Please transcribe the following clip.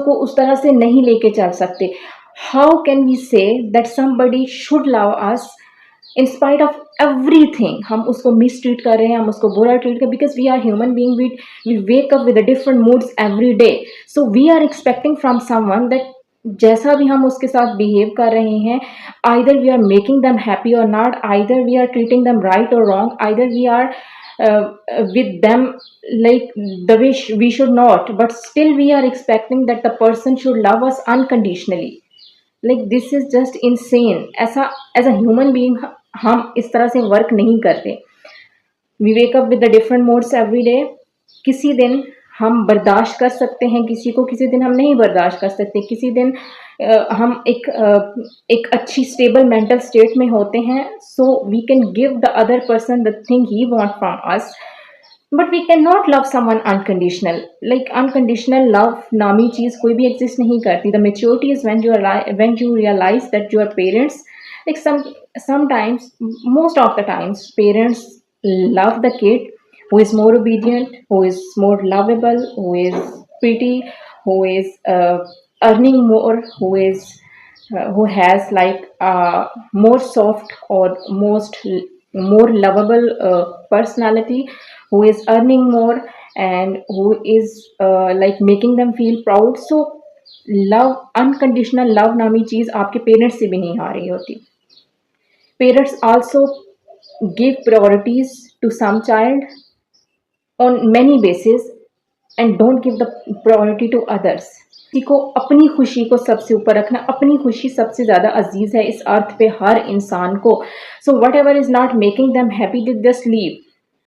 को उस तरह से नहीं लेके चल सकते। How can we say that somebody should love us in spite of everything? हम उसको मिस ट्रीट कर रहे हैं, हम उसको बुरा ट्रीट कर, because we are human being, we wake up with different moods every day. So we are expecting from someone that जैसा भी हम उसके साथ बिहेव कर रहे हैं, either we are making them happy और not, either we are treating them right और wrong, either we are with them like the way we should not, but still we are expecting that the person should love us unconditionally. Like this is just insane. ऐसा as a human being हम इस तरह से work नहीं करते। We wake up with the different modes every day. किसी दिन हम बर्दाश्त कर सकते हैं किसी को, किसी दिन हम नहीं बर्दाश्त कर सकते, किसी दिन हम एक अच्छी स्टेबल मेंटल स्टेट में होते हैं, so we can give the other person the thing he want from us, but we can not love someone unconditional. Like unconditional love नामी चीज़ कोई भी एग्जिस्ट नहीं करती। The maturity is when you realise that your parents, like sometimes, most of the times, parents love the kid who is more obedient, who is more lovable, who is pretty, who is earning more, who has like more soft or more lovable personality, who is earning more and who is like making them feel proud. So love, unconditional love नामी चीज़ आपके parents से भी नहीं आ रही होती। Parents also give priorities to some child on many bases and don't give the priority to others. किसी को अपनी खुशी को सबसे ऊपर रखना, अपनी खुशी सबसे ज़्यादा अजीज़ है इस अर्थ पे हर इंसान को। So what ever is not making them happy, they just leave.